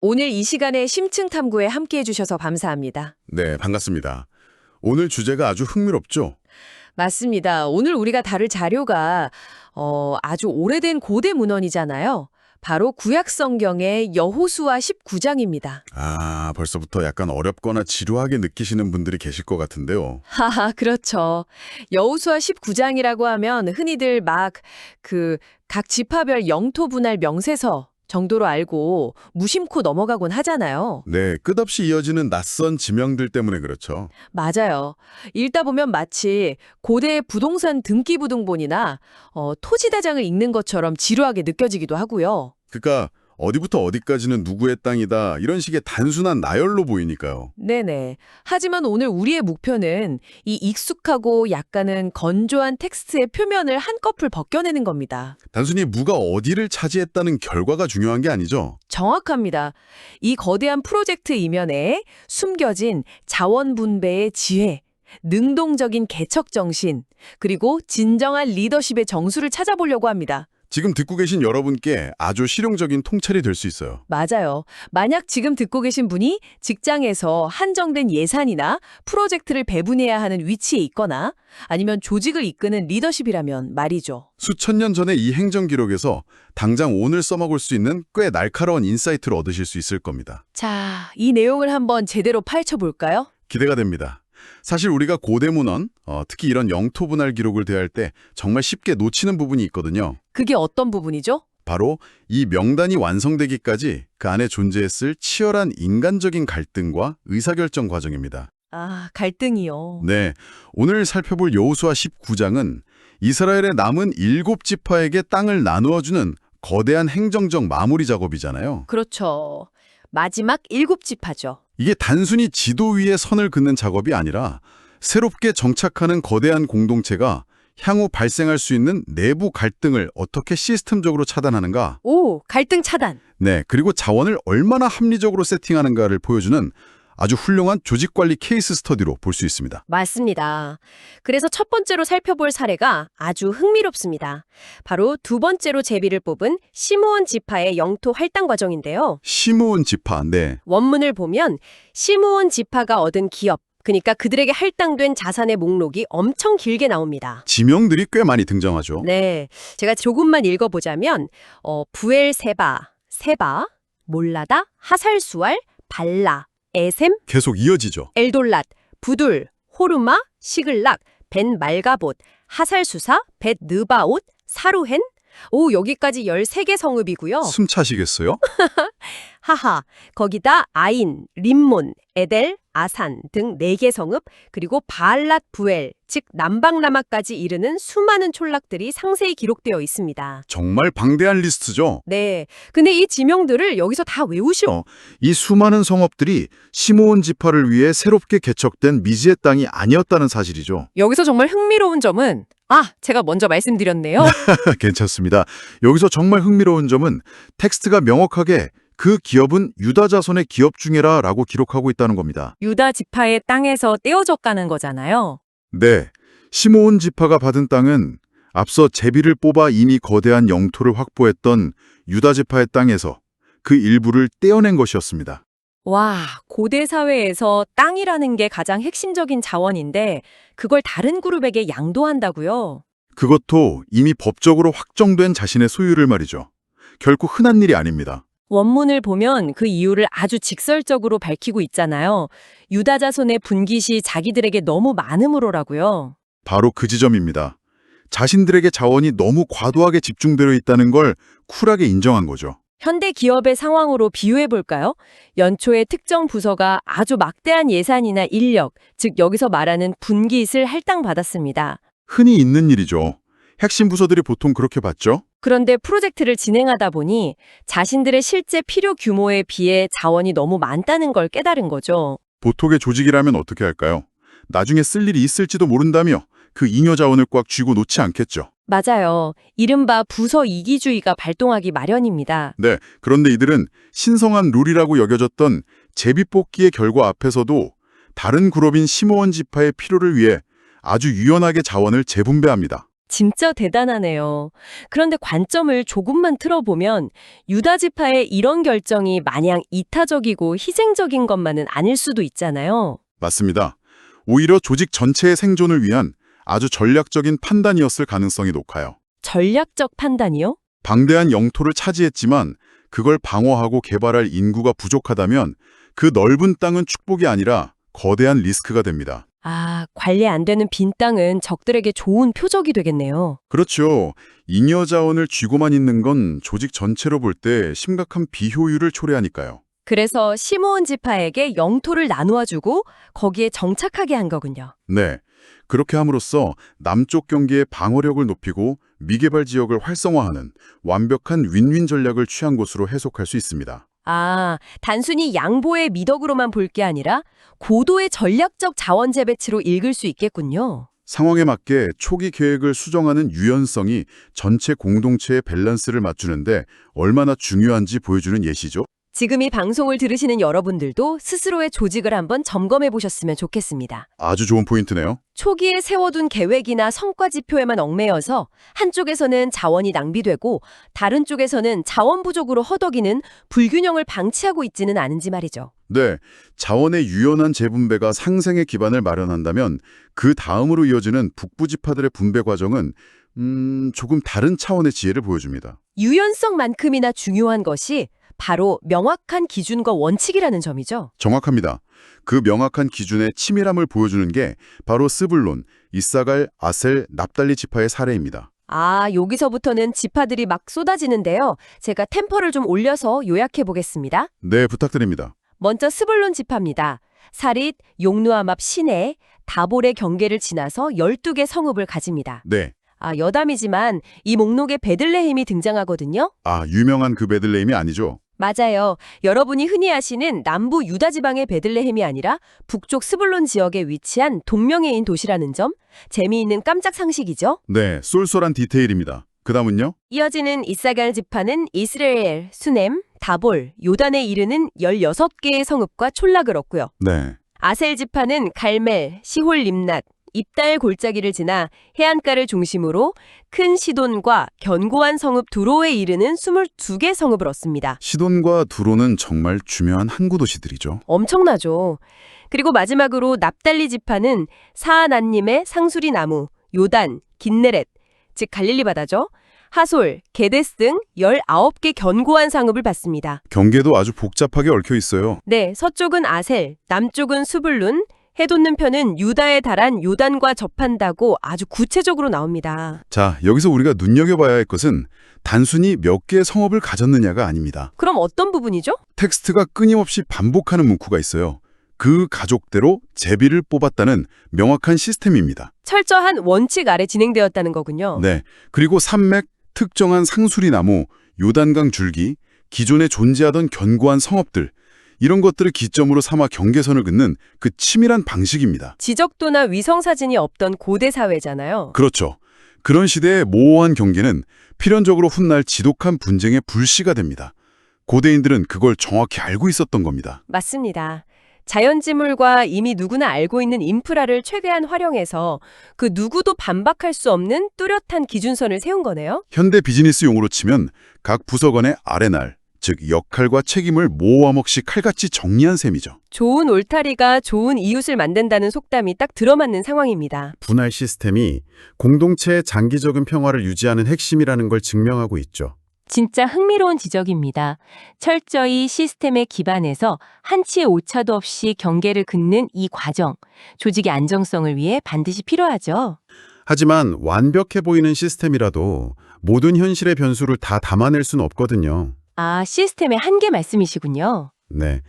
오늘 이 시간에 심층 탐구에 함께해 주셔서 감사합니다. 네, 반갑습니다. 오늘 주제가 아주 흥미롭죠? 맞습니다. 오늘 우리가 다룰 자료가 아주 오래된 고대 문헌이잖아요. 바로 구약 성경의 여호수아 19장입니다. 아, 벌써부터 약간 어렵거나 지루하게 느끼시는 분들이 계실 것 같은데요. 하하, 그렇죠. 여호수아 19장이라고 하면 흔히들 막 각 지파별 영토 분할 명세서 정도로 알고 무심코 넘어가곤 하잖아요. 네, 끝없이 이어지는 낯선 지명들 때문에 그렇죠. 맞아요. 읽다 보면 마치 고대 부동산 등기부등본이나 토지다장을 읽는 것처럼 지루하게 느껴지기도 하고요. 그러니까 어디부터 어디까지는 누구의 땅이다 이런 식의 단순한 나열로 보이니까요. 네네. 하지만 오늘 우리의 목표는 이 익숙하고 약간은 건조한 텍스트의 표면을 한꺼풀 벗겨내는 겁니다. 단순히 무가 어디를 차지했다는 결과가 중요한 게 아니죠. 정확합니다. 이 거대한 프로젝트 이면에 숨겨진 자원 분배의 지혜, 능동적인 개척 정신, 그리고 진정한 리더십의 정수를 찾아보려고 합니다. 지금 듣고 계신 여러분께 아주 실용적인 통찰이 될 수 있어요. 맞아요. 만약 지금 듣고 계신 분이 직장에서 한정된 예산이나 프로젝트를 배분해야 하는 위치에 있거나 아니면 조직을 이끄는 리더십이라면 말이죠. 수천 년 전의 이 행정 기록에서 당장 오늘 써먹을 수 있는 꽤 날카로운 인사이트를 얻으실 수 있을 겁니다. 자, 이 내용을 한번 제대로 파헤쳐볼까요? 기대가 됩니다. 사실 우리가 고대 문헌, 특히 이런 영토 분할 기록을 대할 때 정말 쉽게 놓치는 부분이 있거든요. 그게 어떤 부분이죠? 바로 이 명단이 완성되기까지 그 안에 존재했을 치열한 인간적인 갈등과 의사결정 과정입니다. 아, 갈등이요. 네, 오늘 살펴볼 여호수아 19장은 이스라엘의 남은 7지파에게 땅을 나누어주는 거대한 행정적 마무리 작업이잖아요. 그렇죠. 마지막 7지파죠. 이게 단순히 지도 위에 선을 긋는 작업이 아니라 새롭게 정착하는 거대한 공동체가 향후 발생할 수 있는 내부 갈등을 어떻게 시스템적으로 차단하는가? 오, 갈등 차단. 네, 그리고 자원을 얼마나 합리적으로 세팅하는가를 보여주는 아주 훌륭한 조직관리 케이스 스터디로 볼 수 있습니다. 맞습니다. 그래서 첫 번째로 살펴볼 사례가 아주 흥미롭습니다. 바로 두 번째로 제비를 뽑은 시므온 지파의 영토 할당 과정인데요. 시므온 지파, 네. 원문을 보면 시므온 지파가 얻은 기업, 그러니까 그들에게 할당된 자산의 목록이 엄청 길게 나옵니다. 지명들이 꽤 많이 등장하죠. 네, 제가 조금만 읽어보자면 부엘세바, 세바, 몰라다, 하살수알, 발라, 에셈, 계속 이어지죠. 엘돌랏, 부둘, 호르마, 시글락, 벤 말가봇, 하살수사, 벳 느바옷, 사루헨. 오, 여기까지 13개 성읍이고요. 숨 차시겠어요? 하하, 거기다 아인, 림몬, 에델, 아산 등 4개 성읍, 그리고 바알랏 부엘, 즉 남방라마까지 이르는 수많은 촌락들이 상세히 기록되어 있습니다. 정말 방대한 리스트죠. 네, 근데 이 지명들을 여기서 다 외우실 이 수많은 성읍들이 시므온 지파를 위해 새롭게 개척된 미지의 땅이 아니었다는 사실이죠. 여기서 정말 흥미로운 점은 제가 먼저 말씀드렸네요. 괜찮습니다. 여기서 정말 흥미로운 점은 텍스트가 명확하게 그 기업은 유다 자손의 기업 중에라 라고 기록하고 있다는 겁니다. 유다 지파의 땅에서 떼어져 가는 거잖아요. 네, 시므온 지파가 받은 땅은 앞서 제비를 뽑아 이미 거대한 영토를 확보했던 유다 지파의 땅에서 그 일부를 떼어낸 것이었습니다. 와, 고대 사회에서 땅이라는 게 가장 핵심적인 자원인데 그걸 다른 그룹에게 양도한다고요? 그것도 이미 법적으로 확정된 자신의 소유를 말이죠. 결코 흔한 일이 아닙니다. 원문을 보면 그 이유를 아주 직설적으로 밝히고 있잖아요. 유다 자손의 분깃이 자기들에게 너무 많음으로라고요. 바로 그 지점입니다. 자신들에게 자원이 너무 과도하게 집중되어 있다는 걸 쿨하게 인정한 거죠. 현대 기업의 상황으로 비유해 볼까요? 연초에 특정 부서가 아주 막대한 예산이나 인력, 즉 여기서 말하는 분깃을 할당받았습니다. 흔히 있는 일이죠. 핵심 부서들이 보통 그렇게 받죠. 그런데 프로젝트를 진행하다 보니 자신들의 실제 필요 규모에 비해 자원이 너무 많다는 걸 깨달은 거죠. 보통의 조직이라면 어떻게 할까요? 나중에 쓸 일이 있을지도 모른다며 그 잉여 자원을 꽉 쥐고 놓지 않겠죠. 맞아요. 이른바 부서 이기주의가 발동하기 마련입니다. 네, 그런데 이들은 신성한 룰이라고 여겨졌던 제비뽑기의 결과 앞에서도 다른 그룹인 시므온 지파의 필요를 위해 아주 유연하게 자원을 재분배합니다. 진짜 대단하네요. 그런데 관점을 조금만 틀어보면 유다 지파의 이런 결정이 마냥 이타적이고 희생적인 것만은 아닐 수도 있잖아요. 맞습니다. 오히려 조직 전체의 생존을 위한 아주 전략적인 판단이었을 가능성이 높아요. 전략적 판단이요? 방대한 영토를 차지했지만 그걸 방어하고 개발할 인구가 부족하다면 그 넓은 땅은 축복이 아니라 거대한 리스크가 됩니다. 아, 관리 안 되는 빈 땅은 적들에게 좋은 표적이 되겠네요. 그렇죠. 잉여 자원을 쥐고만 있는 건 조직 전체로 볼 때 심각한 비효율을 초래하니까요. 그래서 시므온 지파에게 영토를 나누어 주고 거기에 정착하게 한 거군요. 네. 그렇게 함으로써 남쪽 경계의 방어력을 높이고 미개발 지역을 활성화하는 완벽한 윈윈 전략을 취한 것으로 해석할 수 있습니다. 아, 단순히 양보의 미덕으로만 볼 게 아니라 고도의 전략적 자원 재배치로 읽을 수 있겠군요. 상황에 맞게 초기 계획을 수정하는 유연성이 전체 공동체의 밸런스를 맞추는데 얼마나 중요한지 보여주는 예시죠. 지금 이 방송을 들으시는 여러분들도 스스로의 조직을 한번 점검해 보셨으면 좋겠습니다. 아주 좋은 포인트네요. 초기에 세워둔 계획이나 성과 지표에만 얽매여서 한쪽에서는 자원이 낭비되고 다른 쪽에서는 자원 부족으로 허덕이는 불균형을 방치하고 있지는 않은지 말이죠. 네, 자원의 유연한 재분배가 상생의 기반을 마련한다면 그 다음으로 이어지는 북부 지파들의 분배 과정은 조금 다른 차원의 지혜를 보여줍니다. 유연성만큼이나 중요한 것이 바로 명확한 기준과 원칙이라는 점이죠. 정확합니다. 그 명확한 기준의 치밀함을 보여주는 게 바로 스불론, 이사갈, 아셀, 납달리 지파의 사례입니다. 아, 여기서부터는 지파들이 막 쏟아지는데요. 제가 템포를 좀 올려서 요약해 보겠습니다. 네, 부탁드립니다. 먼저 스불론 지파입니다. 사릿, 용누아맙 시내, 다볼의 경계를 지나서 12개 성읍을 가집니다. 네, 아, 여담이지만 이 목록에 베들레헴이 등장하거든요. 유명한 그 베들레헴이 아니죠. 맞아요. 여러분이 흔히 아시는 남부 유다 지방의 베들레헴이 아니라 북쪽 스불론 지역에 위치한 동명해인 도시라는 점, 재미있는 깜짝 상식이죠. 네, 쏠쏠한 디테일입니다. 그 다음은요? 이어지는 이사갈 지파는 이스라엘, 수넴, 다볼, 요단에 이르는 16개의 성읍과 촌락을 얻고요. 네, 아셀 지파는 갈멜, 시홀 림낫, 입달 골짜기를 지나 해안가를 중심으로 큰 시돈과 견고한 성읍 두로에 이르는 22개 성읍을 얻습니다. 시돈과 두로는 정말 중요한 항구 도시들이죠. 엄청나죠. 그리고 마지막으로 납달리 지파는 사아난님의 상수리 나무, 요단, 긴네렛, 즉 갈릴리 바다죠. 하솔, 게데스 등 19개 견고한 상읍을 받습니다. 경계도 아주 복잡하게 얽혀 있어요. 네, 서쪽은 아셀, 남쪽은 수불룬, 해돋는 편은 유다에 달한 요단과 접한다고 아주 구체적으로 나옵니다. 자, 여기서 우리가 눈여겨봐야 할 것은 단순히 몇 개의 성읍을 가졌느냐가 아닙니다. 그럼 어떤 부분이죠? 텍스트가 끊임없이 반복하는 문구가 있어요. 그 가족대로 제비를 뽑았다는 명확한 시스템입니다. 철저한 원칙 아래 진행되었다는 거군요. 네, 그리고 산맥, 특정한 상수리 나무, 요단강 줄기, 기존에 존재하던 견고한 성읍들, 이런 것들을 기점으로 삼아 경계선을 긋는 그 치밀한 방식입니다. 지적도나 위성사진이 없던 고대 사회잖아요. 그렇죠. 그런 시대의 모호한 경계는 필연적으로 훗날 지독한 분쟁의 불씨가 됩니다. 고대인들은 그걸 정확히 알고 있었던 겁니다. 맞습니다. 자연지물과 이미 누구나 알고 있는 인프라를 최대한 활용해서 그 누구도 반박할 수 없는 뚜렷한 기준선을 세운 거네요. 현대 비즈니스 용어로 치면 각 부서 간의 아레날, 즉 역할과 책임을 모아먹씩 칼같이 정리한 셈이죠. 좋은 울타리가 좋은 이웃을 만든다는 속담이 딱 들어맞는 상황입니다. 분할 시스템이 공동체의 장기적인 평화를 유지하는 핵심이라는 걸 증명하고 있죠. 진짜 흥미로운 지적입니다. 철저히 시스템에 기반해서 한치의 오차도 없이 경계를 긋는 이 과정, 조직의 안정성을 위해 반드시 필요하죠. 하지만 완벽해 보이는 시스템이라도 모든 현실의 변수를 다 담아낼 수는 없거든요. 아, 시스템의 한계 말씀이시군요. 네.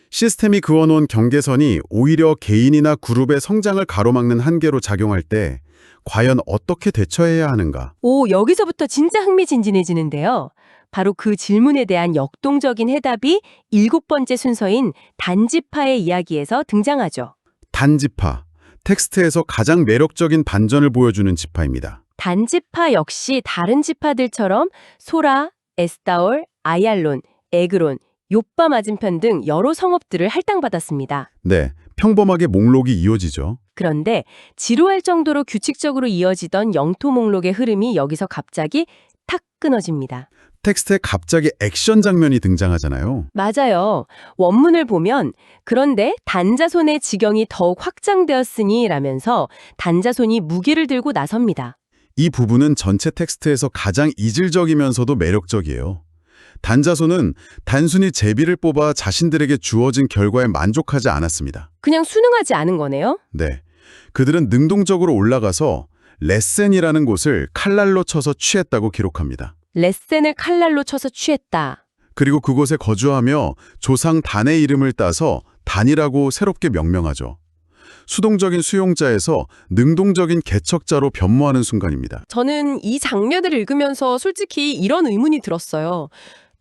시스템이 그어놓은 경계선이 오히려 개인이나 그룹의 성장을 가로막는 한계로 작용할 때 과연 어떻게 대처해야 하는가? 오, 여기서부터 진짜 흥미진진해지는데요. 바로 그 질문에 대한 역동적인 해답이 7번째 순서인 단지파의 이야기에서 등장하죠. 단지파, 텍스트에서 가장 매력적인 반전을 보여주는 지파입니다. 단지파 역시 다른 지파들처럼 소라, 에스타올, 아얄론, 에그론, 요빠 맞은편 등 여러 성읍들을 할당받았습니다. 네, 평범하게 목록이 이어지죠. 그런데 지루할 정도로 규칙적으로 이어지던 영토 목록의 흐름이 여기서 갑자기 탁 끊어집니다. 텍스트에 갑자기 액션 장면이 등장하잖아요. 맞아요. 원문을 보면 그런데 단자손의 지경이 더욱 확장되었으니 라면서 단자손이 무기를 들고 나섭니다. 이 부분은 전체 텍스트에서 가장 이질적이면서도 매력적이에요. 단자손은 단순히 제비를 뽑아 자신들에게 주어진 결과에 만족하지 않았습니다. 그냥 순응하지 않은 거네요. 네, 그들은 능동적으로 올라가서 레센이라는 곳을 칼날로 쳐서 취했다고 기록합니다. 레센을 칼날로 쳐서 취했다. 그리고 그곳에 거주하며 조상 단의 이름을 따서 단이라고 새롭게 명명하죠. 수동적인 수용자에서 능동적인 개척자로 변모하는 순간입니다. 저는 이 장면을 읽으면서 솔직히 이런 의문이 들었어요.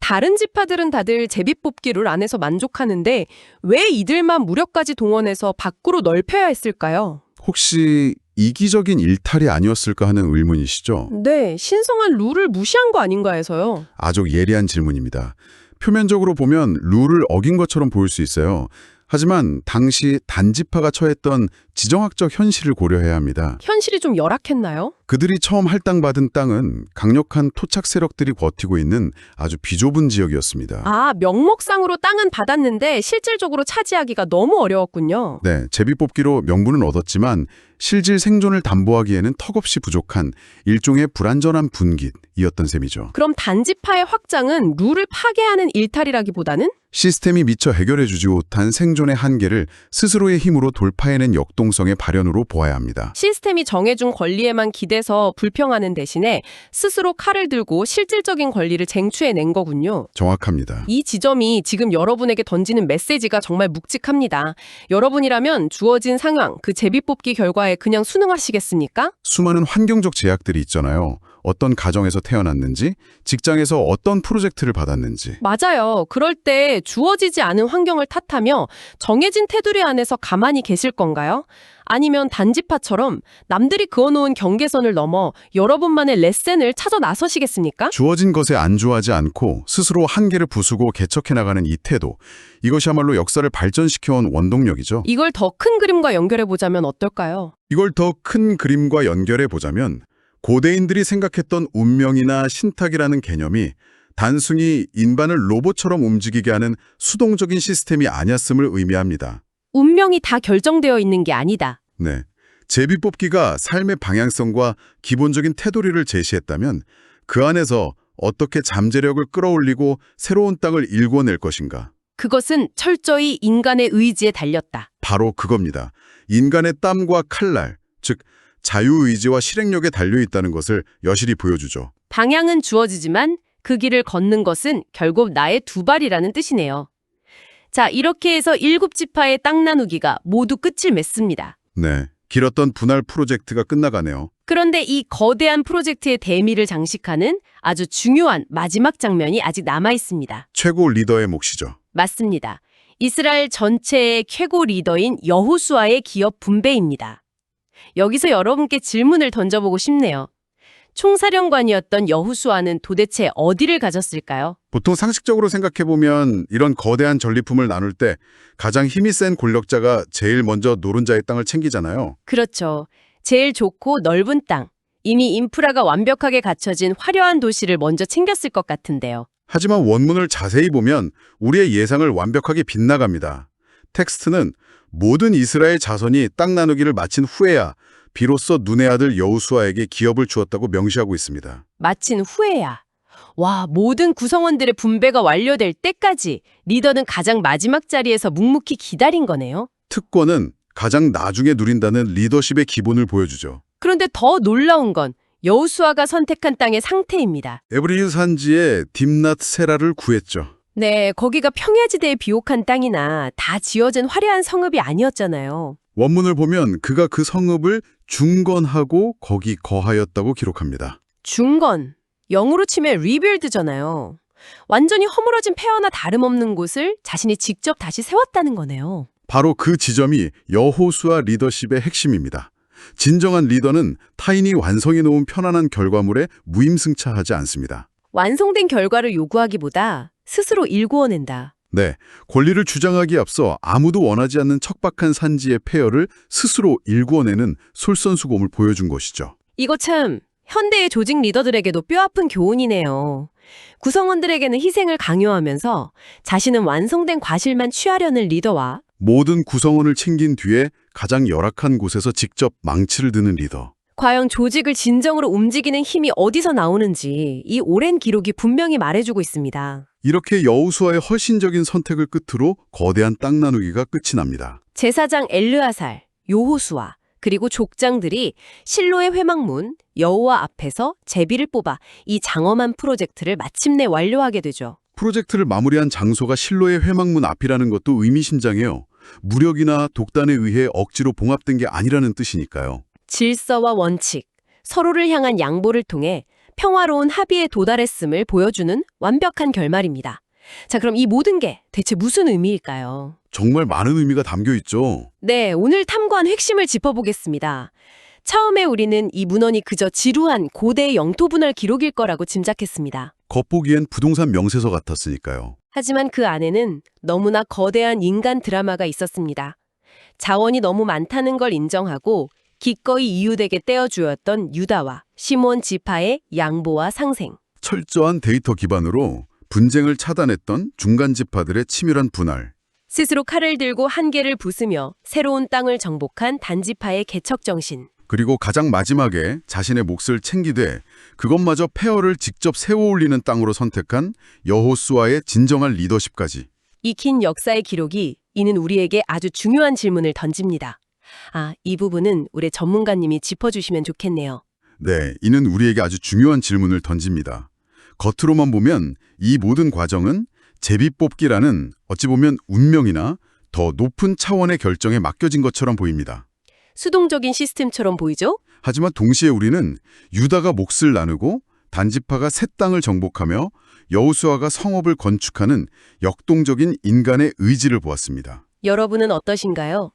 다른 지파들은 다들 제비뽑기 룰 안에서 만족하는데 왜 이들만 무력까지 동원해서 밖으로 넓혀야 했을까요? 혹시 이기적인 일탈이 아니었을까 하는 의문이시죠? 네, 신성한 룰을 무시한 거 아닌가 해서요. 아주 예리한 질문입니다. 표면적으로 보면 룰을 어긴 것처럼 보일 수 있어요. 하지만 당시 단지파가 처했던 지정학적 현실을 고려해야 합니다. 현실이 좀 열악했나요? 그들이 처음 할당받은 땅은 강력한 토착 세력들이 버티고 있는 아주 비좁은 지역이었습니다. 아, 명목상으로 땅은 받았는데 실질적으로 차지하기가 너무 어려웠군요. 네, 제비뽑기로 명분은 얻었지만 실질 생존을 담보하기에는 턱없이 부족한 일종의 불완전한 분깃이었던 셈이죠. 그럼 단지파의 확장은 룰을 파괴하는 일탈이라기보다는 시스템이 미처 해결해주지 못한 생존의 한계를 스스로의 힘으로 돌파해낸 역동성의 발현으로 보아야 합니다. 시스템이 정해준 권리에만 기대서 불평하는 대신에 스스로 칼을 들고 실질적인 권리를 쟁취해낸 거군요. 정확합니다. 이 지점이 지금 여러분에게 던지는 메시지가 정말 묵직합니다. 여러분이라면 주어진 상황, 그 제비뽑기 결과에 그냥 순응하시겠습니까? 수많은 환경적 제약들이 있잖아요. 어떤 가정에서 태어났는지, 직장에서 어떤 프로젝트를 받았는지. 맞아요. 그럴 때 주어지지 않은 환경을 탓하며 정해진 테두리 안에서 가만히 계실 건가요? 아니면 단지파처럼 남들이 그어놓은 경계선을 넘어 여러분만의 레센을 찾아 나서시겠습니까? 주어진 것에 안주하지 않고 스스로 한계를 부수고 개척해 나가는 이 태도, 이것이야말로 역사를 발전시켜온 원동력이죠. 이걸 더 큰 그림과 연결해보자면 어떨까요? 이걸 더 큰 그림과 연결해 보자면 고대인들이 생각했던 운명이나 신탁이라는 개념이 단순히 인간을 로봇처럼 움직이게 하는 수동적인 시스템이 아니었음을 의미합니다. 운명이 다 결정되어 있는 게 아니다. 네, 제비뽑기가 삶의 방향성과 기본적인 테두리를 제시했다면 그 안에서 어떻게 잠재력을 끌어올리고 새로운 땅을 일궈낼 것인가. 그것은 철저히 인간의 의지에 달렸다. 바로 그겁니다. 인간의 땀과 칼날, 즉 자유의지와 실행력에 달려있다는 것을 여실히 보여주죠. 방향은 주어지지만 그 길을 걷는 것은 결국 나의 두 발이라는 뜻이네요. 자, 이렇게 해서 7지파의 땅 나누기가 모두 끝을 맺습니다. 네, 길었던 분할 프로젝트가 끝나가네요. 그런데 이 거대한 프로젝트의 대미를 장식하는 아주 중요한 마지막 장면이 아직 남아 있습니다. 최고 리더의 몫이죠. 맞습니다. 이스라엘 전체의 최고 리더인 여호수아의 기업 분배입니다. 여기서 여러분께 질문을 던져보고 싶네요. 총사령관이었던 여호수아는 도대체 어디를 가졌을까요? 보통 상식적으로 생각해보면 이런 거대한 전리품을 나눌 때 가장 힘이 센 권력자가 제일 먼저 노른자의 땅을 챙기잖아요. 그렇죠. 제일 좋고 넓은 땅, 이미 인프라가 완벽하게 갖춰진 화려한 도시를 먼저 챙겼을 것 같은데요. 하지만 원문을 자세히 보면 우리의 예상을 완벽하게 빗나갑니다. 텍스트는 모든 이스라엘 자손이 땅 나누기를 마친 후에야 비로소 눈의 아들 여호수아에게 기업을 주었다고 명시하고 있습니다. 마친 후에야. 와, 모든 구성원들의 분배가 완료될 때까지 리더는 가장 마지막 자리에서 묵묵히 기다린 거네요. 특권은 가장 나중에 누린다는 리더십의 기본을 보여주죠. 그런데 더 놀라운 건 여호수아가 선택한 땅의 상태입니다. 에브리유 산지에 딥낫 세라를 구했죠. 네, 거기가 평야지대에 비옥한 땅이나 다 지어진 화려한 성읍이 아니었잖아요. 원문을 보면 그가 그 성읍을 중건하고 거기 거하였다고 기록합니다. 중건, 영어로 치면 리빌드잖아요. 완전히 허물어진 폐허나 다름없는 곳을 자신이 직접 다시 세웠다는 거네요. 바로 그 지점이 여호수아 리더십의 핵심입니다. 진정한 리더는 타인이 완성해 놓은 편안한 결과물에 무임승차하지 않습니다. 완성된 결과를 요구하기보다 스스로 일구어낸다. 네, 권리를 주장하기에 앞서 아무도 원하지 않는 척박한 산지의 폐허를 스스로 일구어내는 솔선수범을 보여준 것이죠. 이거 참 현대의 조직 리더들에게도 뼈아픈 교훈이네요. 구성원들에게는 희생을 강요하면서 자신은 완성된 과실만 취하려는 리더와 모든 구성원을 챙긴 뒤에 가장 열악한 곳에서 직접 망치를 드는 리더. 과연 조직을 진정으로 움직이는 힘이 어디서 나오는지 이 오랜 기록이 분명히 말해주고 있습니다. 이렇게 여호수아의 헌신적인 선택을 끝으로 거대한 땅 나누기가 끝이 납니다. 제사장 엘르아살, 요호수아, 그리고 족장들이 실로의 회막문 여호와 앞에서 제비를 뽑아 이 장엄한 프로젝트를 마침내 완료하게 되죠. 프로젝트를 마무리한 장소가 실로의 회막문 앞이라는 것도 의미심장해요. 무력이나 독단에 의해 억지로 봉합된 게 아니라는 뜻이니까요. 질서와 원칙, 서로를 향한 양보를 통해 평화로운 합의에 도달했음을 보여주는 완벽한 결말입니다. 자, 그럼 이 모든 게 대체 무슨 의미일까요? 정말 많은 의미가 담겨 있죠. 네, 오늘 탐구한 핵심을 짚어보겠습니다. 처음에 우리는 이 문헌이 그저 지루한 고대 영토 분할 기록일 거라고 짐작했습니다. 겉보기엔 부동산 명세서 같았으니까요. 하지만 그 안에는 너무나 거대한 인간 드라마가 있었습니다. 자원이 너무 많다는 걸 인정하고 기꺼이 이웃에게 떼어주었던 유다와 시몬 지파의 양보와 상생. 철저한 데이터 기반으로 분쟁을 차단했던 중간 지파들의 치밀한 분할. 스스로 칼을 들고 한계를 부수며 새로운 땅을 정복한 단지파의 개척정신. 그리고 가장 마지막에 자신의 몫을 챙기되 그것마저 폐허를 직접 세워 올리는 땅으로 선택한 여호수아의 진정한 리더십까지. 익힌 역사의 기록이 이는 우리에게 아주 중요한 질문을 던집니다. 이 부분은 우리 전문가님이 짚어주시면 좋겠네요. 네, 이는 우리에게 아주 중요한 질문을 던집니다. 겉으로만 보면 이 모든 과정은 제비뽑기라는 어찌 보면 운명이나 더 높은 차원의 결정에 맡겨진 것처럼 보입니다. 수동적인 시스템처럼 보이죠? 하지만 동시에 우리는 유다가 몫을 나누고 단지파가 새 땅을 정복하며 여호수아가 성읍을 건축하는 역동적인 인간의 의지를 보았습니다. 여러분은 어떠신가요?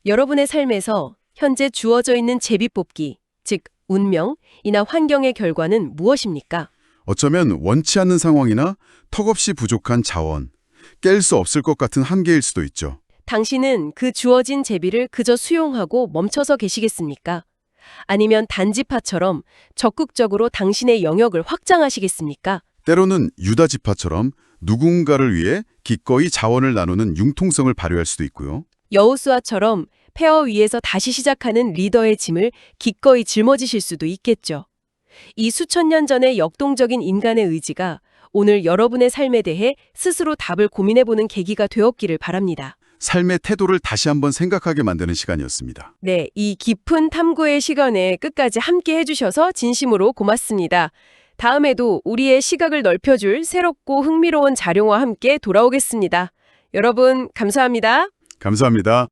여러분의 삶에서 현재 주어져 있는 제비뽑기, 즉 운명이나 환경의 결과는 무엇입니까? 어쩌면 원치 않는 상황이나 턱없이 부족한 자원, 깰 수 없을 것 같은 한계일 수도 있죠. 당신은 그 주어진 제비를 그저 수용하고 멈춰서 계시겠습니까? 아니면 단지파처럼 적극적으로 당신의 영역을 확장하시겠습니까? 때로는 유다 지파처럼 누군가를 위해 기꺼이 자원을 나누는 융통성을 발휘할 수도 있고요. 여호수아처럼 폐허 위에서 다시 시작하는 리더의 짐을 기꺼이 짊어지실 수도 있겠죠. 이 수천 년 전의 역동적인 인간의 의지가 오늘 여러분의 삶에 대해 스스로 답을 고민해보는 계기가 되었기를 바랍니다. 삶의 태도를 다시 한번 생각하게 만드는 시간이었습니다. 네, 이 깊은 탐구의 시간에 끝까지 함께 해주셔서 진심으로 고맙습니다. 다음에도 우리의 시각을 넓혀줄 새롭고 흥미로운 자료와 함께 돌아오겠습니다. 여러분, 감사합니다. 감사합니다.